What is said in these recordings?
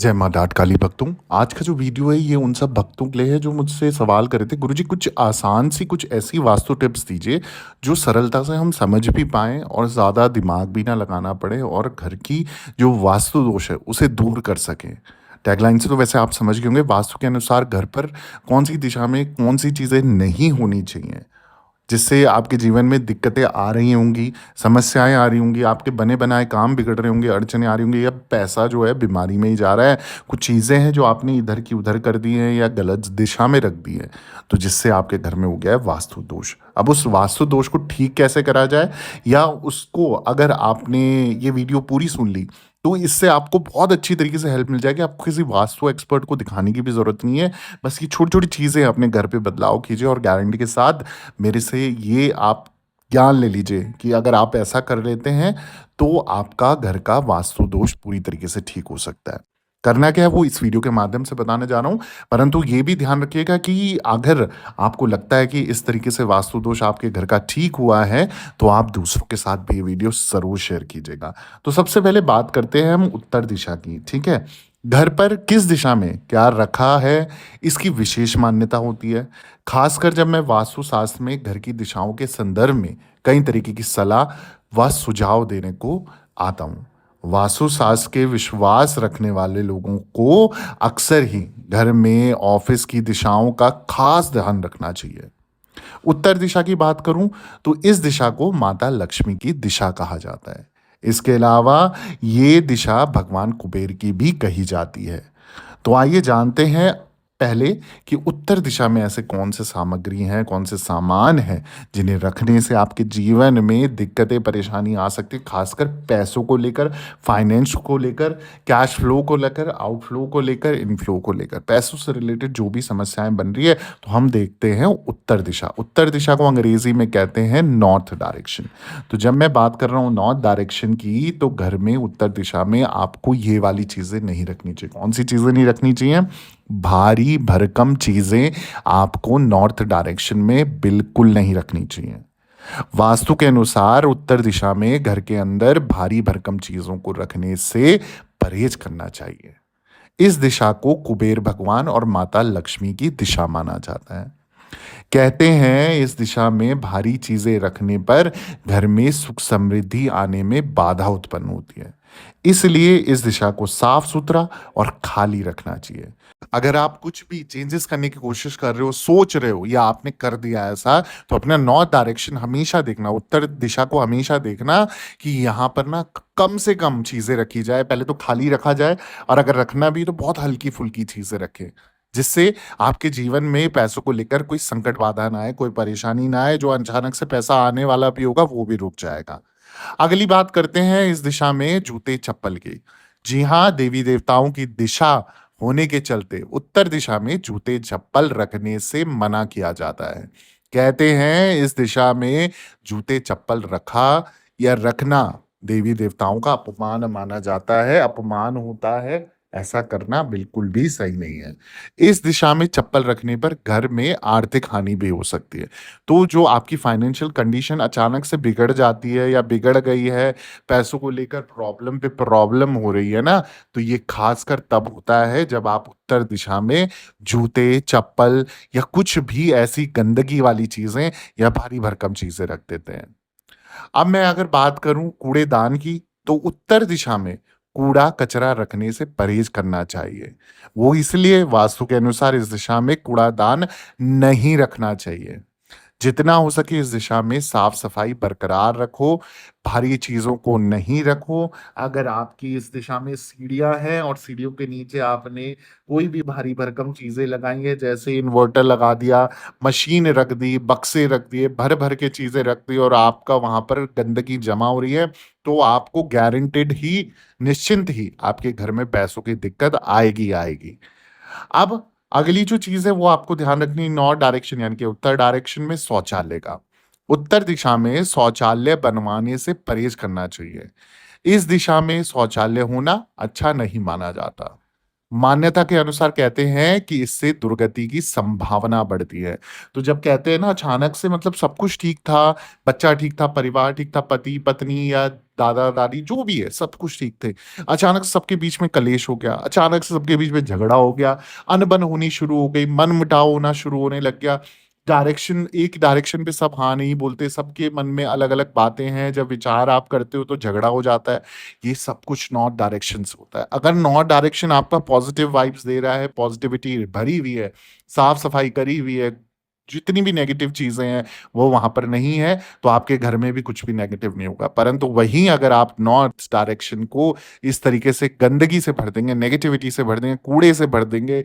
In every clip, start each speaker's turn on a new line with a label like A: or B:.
A: जय माँ डाँट काली भक्तों। आज का जो वीडियो है ये उन सब भक्तों के लिए है जो मुझसे सवाल कर रहे थे, गुरुजी कुछ आसान सी कुछ ऐसी वास्तु टिप्स दीजिए जो सरलता से हम समझ भी पाएँ और ज़्यादा दिमाग भी ना लगाना पड़े और घर की जो वास्तु दोष है उसे दूर कर सकें। टैगलाइन से तो वैसे आप समझ गए होंगे, वास्तु के अनुसार घर पर कौन-सी दिशा में कौन-सी चीज़ें नहीं होनी चाहिए। जिससे आपके जीवन में दिक्कतें आ रही होंगी, समस्याएँ आ रही होंगी, आपके बने-बनाए काम बिगड़ रहे होंगे, अड़चनें आ रही होंगी या पैसा जो है बीमारी में ही जा रहा है। कुछ चीज़ें हैं जो आपने इधर की उधर कर दी हैं या गलत दिशा में रख दी हैं, तो जिससे आपके घर में हो गया है वास्तु दोष। अब उस वास्तु दोष को ठीक कैसे करा जाए, या उसको अगर आपने ये वीडियो पूरी सुन ली, तो इससे आपको बहुत अच्छी तरीके से हेल्प मिल जाएगी। आपको किसी वास्तु एक्सपर्ट को दिखाने की भी ज़रूरत नहीं है। बस ये छोटी-छोटी चीज़ें अपने घर पे बदलाव कीजिए और गारंटी के साथ मेरे से ये आप ज्ञान ले लीजिए कि अगर आप ऐसा कर लेते हैं, तो आपका घर का वास्तु दोष पूरी तरीके से ठीक हो सकता है। करना क्या है वो इस वीडियो के माध्यम से बताने जा रहा हूँ, परंतु ये भी ध्यान रखिएगा कि अगर आपको लगता है कि इस तरीके से वास्तु दोष आपके घर का ठीक हुआ है, तो आप दूसरों के साथ भी ये वीडियो ज़रूर शेयर कीजिएगा। तो सबसे पहले बात करते हैं हम उत्तर दिशा की, ठीक है? घर पर किस दिशा में क्या रखा है, इसकी विशेष मान्यता होती है। खासकर जब मैं वास्तुशास्त्र में घर की दिशाओं के संदर्भ में कई तरीके की सलाह व सुझाव देने को आता हूँ। वास्तुशास्त्र के विश्वास रखने वाले लोगों को अक्सर ही घर में ऑफिस की दिशाओं का खास ध्यान रखना चाहिए। उत्तर दिशा की बात करूं तो इस दिशा को माता लक्ष्मी की दिशा कहा जाता है। इसके अलावा ये दिशा भगवान कुबेर की भी कही जाती है। तो आइए जानते हैं पहले कि उत्तर दिशा में ऐसे कौन से सामग्री हैं, कौन से सामान हैं, जिन्हें रखने से आपके जीवन में दिक्कतें, परेशानी आ सकती है, खासकर पैसों को लेकर, फाइनेंस को लेकर, कैश फ्लो को लेकर, आउटफ्लो को लेकर, इनफ्लो को लेकर। पैसों से रिलेटेड जो भी समस्याएं बन रही है, तो हम देखते हैं उत्तर दिशा। उत्तर दिशा को अंग्रेजी में कहते हैं नॉर्थ डायरेक्शन। तो जब मैं बात कर रहा हूँ नॉर्थ डायरेक्शन की, तो घर में उत्तर दिशा में आपको ये वाली चीज़ें नहीं रखनी चाहिए। कौन सी चीज़ें नहीं रखनी चाहिए? भारी भरकम चीज़ें आपको नॉर्थ डायरेक्शन में बिल्कुल नहीं रखनी चाहिए। वास्तु के अनुसार उत्तर दिशा में घर के अंदर भारी भरकम चीज़ों को रखने से परहेज करना चाहिए। इस दिशा को कुबेर भगवान और माता लक्ष्मी की दिशा माना जाता है। कहते हैं इस दिशा में भारी चीजें रखने पर घर में सुख समृद्धि आने में बाधा उत्पन्न होती है। इसलिए इस दिशा को साफ सुथरा और खाली रखना चाहिए। अगर आप कुछ भी चेंजेस करने की कोशिश कर रहे हो, सोच रहे हो या आपने कर दिया ऐसा, तो अपना नॉर्थ डायरेक्शन हमेशा देखना, उत्तर दिशा को हमेशा देखना कि यहाँ पर ना कम से कम चीजें रखी जाए। पहले तो खाली रखा जाए, और अगर रखना भी तो बहुत हल्की फुल्की चीजें रखें, जिससे आपके जीवन में पैसों को लेकर कोई संकट बाधा ना आए, कोई परेशानी ना आए। जो अचानक से पैसा आने वाला भी होगा वो भी रुक जाएगा। अगली बात करते हैं इस दिशा में जूते चप्पल की। जी हाँ, देवी देवताओं की दिशा होने के चलते उत्तर दिशा में जूते चप्पल रखने से मना किया जाता है। कहते हैं इस दिशा में जूते चप्पल रखा या रखना देवी देवताओं का अपमान माना जाता है, अपमान होता है। ऐसा करना बिल्कुल भी सही नहीं है। इस दिशा में चप्पल रखने पर घर में आर्थिक हानि भी हो सकती है। तो जो आपकी फाइनेंशियल कंडीशन अचानक से बिगड़ जाती है या बिगड़ गई है, पैसों को लेकर प्रॉब्लम पे प्रॉब्लम हो रही है ना, तो ये खासकर तब होता है जब आप उत्तर दिशा में जूते, चप्पल या कुछ भी ऐसी गंदगी वाली चीज़ें या भारी भरकम चीज़ें रख देते हैं। अब मैं अगर बात करूं कूड़ेदान की, तो उत्तर दिशा में कूड़ा कचरा रखने से परहेज करना चाहिए। वो इसलिए वास्तु के अनुसार इस दिशा में कूड़ादान नहीं रखना चाहिए। जितना हो सके इस दिशा में साफ सफाई बरकरार रखो, भारी चीजों को नहीं रखो। अगर आपकी इस दिशा में सीढ़ियां हैं और सीढ़ियों के नीचे आपने कोई भी भारी भरकम चीजें लगाई है, जैसे इन्वर्टर लगा दिया, मशीन रख दी, बक्से रख दिए, भर भर के चीजें रख दी, और आपका वहां पर गंदगी जमा हो रही है, तो आपको गारंटेड ही, निश्चिंत ही आपके घर में पैसों की दिक्कत आएगी आएगी। अब अगली जो चीज़ है वो आपको ध्यान रखनी, नॉर्थ डायरेक्शन यानी कि उत्तर डायरेक्शन में शौचालय का। उत्तर दिशा में शौचालय बनवाने से परहेज करना चाहिए। इस दिशा में शौचालय होना अच्छा नहीं माना जाता। मान्यता के अनुसार कहते हैं कि इससे दुर्गति की संभावना बढ़ती है। तो जब कहते हैं ना अचानक से मतलब सब कुछ ठीक था, बच्चा ठीक था, परिवार ठीक था, पति-पत्नी या दादा-दादी जो भी है सब कुछ ठीक थे। अचानक से सबके बीच में कलेश हो गया, अचानक से सबके बीच में झगड़ा हो गया, अनबन होनी शुरू हो गई, मनमुटाव होना शुरू होने लग गया। एक डायरेक्शन पे सब हाँ नहीं बोलते, सबके मन में अलग-अलग बातें हैं, जब विचार आप करते हो तो झगड़ा हो जाता है। ये सब कुछ नॉर्थ डायरेक्शन से होता है। अगर नॉर्थ डायरेक्शन आपका पॉजिटिव वाइब्स दे रहा है, पॉजिटिविटी भरी हुई है, साफ-सफाई करी हुई है, जितनी भी नेगेटिव चीज़ें हैं, वो वहाँ पर नहीं है, तो आपके घर में भी कुछ भी नेगेटिव नहीं होगा। परंतु वहीं अगर आप नॉर्थ डायरेक्शन को इस तरीके से गंदगी से भर देंगे, नेगेटिविटी से भर देंगे, कूड़े से भर देंगे,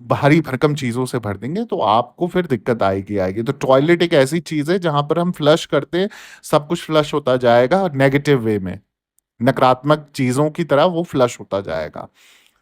A: भारी-भरकम चीज़ों से भर देंगे, तो आपको फिर दिक्कत आएगी आएगी। तो टॉयलेट एक ऐसी चीज़ है, जहाँ पर हम फ्लश करते हैं, सब कुछ फ्लश होता जाएगा नेगेटिव वे में। नकारात्मक चीज़ों की तरह वो फ्लश होता जाएगा।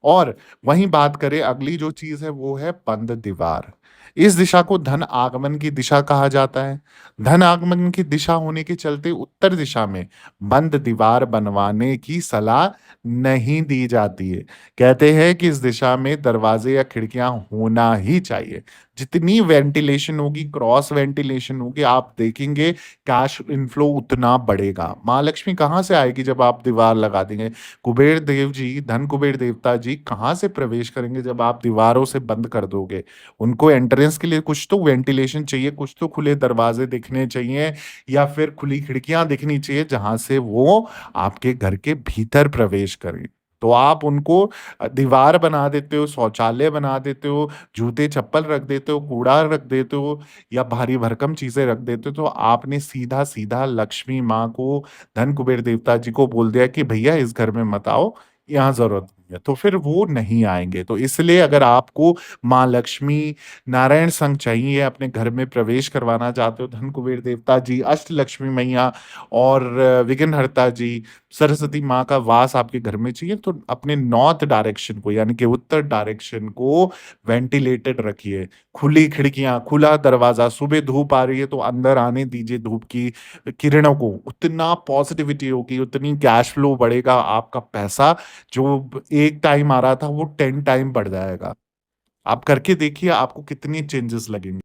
A: और वहीं बात करें अगली जो चीज़ है वो है बंद दीवार। इस दिशा को धन आगमन की दिशा कहा जाता है। धन आगमन की दिशा होने के चलते उत्तर दिशा में बंद दीवार बनवाने की सलाह नहीं दी जाती है। कहते हैं कि इस दिशा में दरवाजे या खिड़कियाँ होना ही चाहिए। जितनी वेंटिलेशन होगी, क्रॉस वेंटिलेशन होगी, आप देखेंगे कैश इनफ्लो उतना बढ़ेगा। माँ लक्ष्मी कहाँ से आएगी जब आप दीवार लगा देंगे? कुबेर देव जी, धन कुबेर देवता जी कहाँ से प्रवेश करेंगे जब आप दीवारों से बंद कर दोगे? उनको एंट्रेंस के लिए कुछ तो वेंटिलेशन चाहिए, कुछ तो खुले दरवाजे दिखने चाहिए या फिर खुली खिड़कियाँ दिखनी चाहिए जहाँ से वो आपके घर के भीतर प्रवेश करें। तो आप उनको दीवार बना देते हो, शौचालय बना देते हो, जूते-चप्पल रख देते हो, कूड़ा रख देते हो या भारी भरकम चीज़ें रख देते हो, तो आपने सीधा-सीधा लक्ष्मी माँ को, धन कुबेर देवता जी को बोल दिया कि भैया इस घर में मत आओ, यहाँ ज़रूरत नहीं है, तो फिर वो नहीं आएँगे। तो इसलिए अगर आपको माँ लक्ष्मी, नारायण संग चाहिए, अपने घर में प्रवेश करवाना चाहते हो, धन कुबेर देवता जी, अष्टलक्ष्मी मैया और विघ्नहर्ता जी, सरस्वती माँ का वास आपके घर में चाहिए, तो अपने नॉर्थ डायरेक्शन को यानी कि उत्तर डायरेक्शन को वेंटिलेटेड रखिए। खुली खिड़कियाँ, खुला दरवाज़ा, सुबह धूप आ रही है तो अंदर आने दीजिए धूप की किरणों को, उतना पॉज़िटिविटी होगी, उतनी कैश फ्लो बढ़ेगा, आपका पैसा जो एक टाइम आ रहा था वो 10 टाइम बढ़ जाएगा। आप करके देखिए आपको कितनी चेंजेस लगेंगे।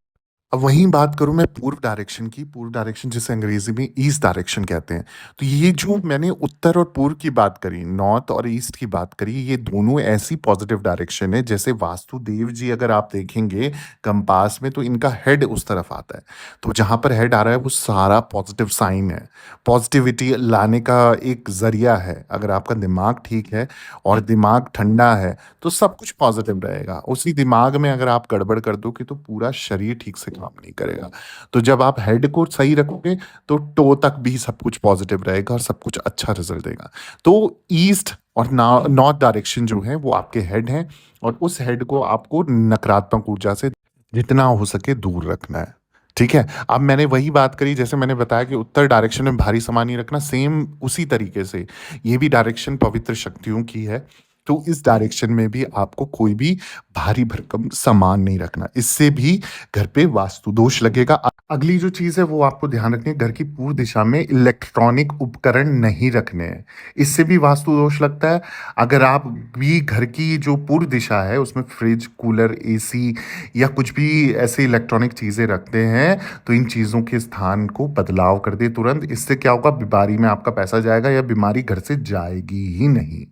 A: अब वहीं बात करूँ मैं पूर्व डायरेक्शन की, पूर्व डायरेक्शन जिसे अंग्रेज़ी में ईस्ट डायरेक्शन कहते हैं। तो ये जो मैंने उत्तर और पूर्व की बात करी, नॉर्थ और ईस्ट की बात करी, ये दोनों ऐसी पॉज़िटिव डायरेक्शन है जैसे वास्तुदेव जी अगर आप देखेंगे कंपास में तो इनका हेड उस तरफ आता है। तो जहाँ पर हेड आ रहा है वो सारा पॉज़िटिव साइन है। पॉज़िटिविटी लाने का एक ज़रिया है। अगर आपका दिमाग ठीक है और दिमाग ठंडा है तो सब कुछ पॉजिटिव रहेगा। उसी दिमाग में अगर आप गड़बड़ कर दोगे तो पूरा शरीर ठीक से काम नहीं करेगा। तो जब आप हेड को सही रखोगे तो टो तक भी सब कुछ पॉजिटिव रहेगा और सब कुछ अच्छा रिज़ल्ट देगा। तो ईस्ट और ना नॉर्थ डायरेक्शन जो है वो आपके हेड हैं और उस हेड को आपको नकारात्मक ऊर्जा से जितना हो सके दूर रखना है। ठीक है? अब मैंने वही बात करी जैसे मैंने बताया कि उत्तर डायरेक्शन में भारी सामान नहीं रखना, सेम उसी तरीके से ये भी डायरेक्शन पवित्र शक्तियों की है। तो इस डायरेक्शन में भी आपको कोई भी भारी भरकम सामान नहीं रखना। इससे भी घर पे वास्तु दोष लगेगा। अगली जो चीज़ है वो आपको ध्यान रखनी है घर की पूर्व दिशा में इलेक्ट्रॉनिक उपकरण नहीं रखने हैं। इससे भी वास्तु दोष लगता है। अगर आप भी घर की जो पूर्व दिशा है उसमें फ्रिज, कूलर, एसी या कुछ भी ऐसे इलेक्ट्रॉनिक चीज़ें रखते हैं तो इन चीज़ों के स्थान को बदलाव कर दें तुरंत। इससे क्या होगा बीमारी में आपका पैसा जाएगा या बीमारी घर से जाएगी ही नहीं।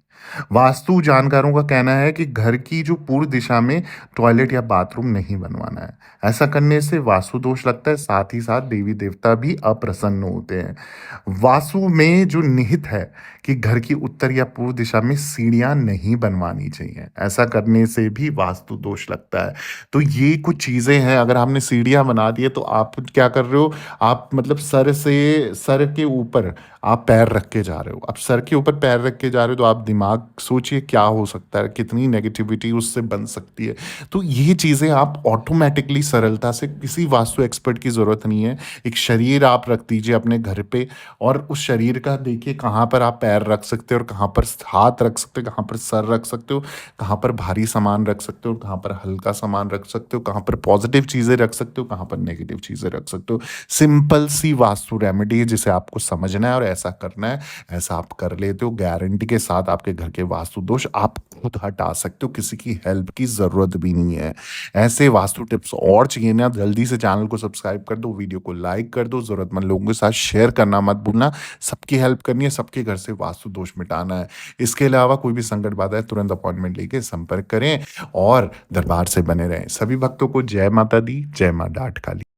A: वास्तु जानकारों का कहना है कि घर की जो पूर्व दिशा में टॉयलेट या बाथरूम नहीं बनवाना है। ऐसा करने से वास्तु दोष लगता है, साथ ही साथ देवी देवता भी अप्रसन्न होते हैं। वास्तु में जो निहित है कि घर की उत्तर या पूर्व दिशा में सीढ़ियाँ नहीं बनवानी चाहिए। ऐसा करने से भी वास्तु दोष लगता है। तो ये कुछ चीज़ें हैं, अगर हमने सीढ़ियाँ बना दी है तो आप क्या कर रहे हो, आप मतलब सर के ऊपर आप पैर रख के जा रहे हो। अब सर के ऊपर पैर रख के जा रहे हो तो आप दिमाग सोचिए क्या हो सकता है, कितनी नेगेटिविटी उससे बन सकती है। तो ये चीज़ें आप ऑटोमैटिकली सरलता से, किसी वास्तु एक्सपर्ट की ज़रूरत नहीं है। एक शरीर आप रख दीजिए अपने घर पे और उस शरीर का देखिए कहाँ पर आप पैर पैर रख सकते हो और कहाँ पर हाथ रख सकते हो, कहाँ पर सर रख सकते हो, कहाँ पर भारी सामान रख सकते हो, कहाँ पर हल्का सामान रख सकते हो, कहाँ पर पॉजिटिव चीज़ें रख सकते हो, कहाँ पर नेगेटिव चीज़ें रख सकते हो। सिंपल सी वास्तु रेमेडी है जिसे आपको समझना है और ऐसा करना है। ऐसा आप कर लेते हो, गारंटी के साथ आपके घर के वास्तु दोष आप खुद हटा सकते हो, किसी की हेल्प की ज़रूरत भी नहीं है। ऐसे वास्तु टिप्स और चाहिए ना, जल्दी से चैनल को सब्सक्राइब कर दो, वीडियो को लाइक कर दो, ज़रूरतमंद लोगों के साथ शेयर करना मत भूलना। सबकी हेल्प करनी है, सबके घर से वास्तु दोष मिटाना है। इसके अलावा कोई भी संकट बाधा है, तुरंत अपॉइंटमेंट लेके संपर्क करें और दरबार से बने रहें। सभी भक्तों को जय माता दी, जय माँ डाठ काली।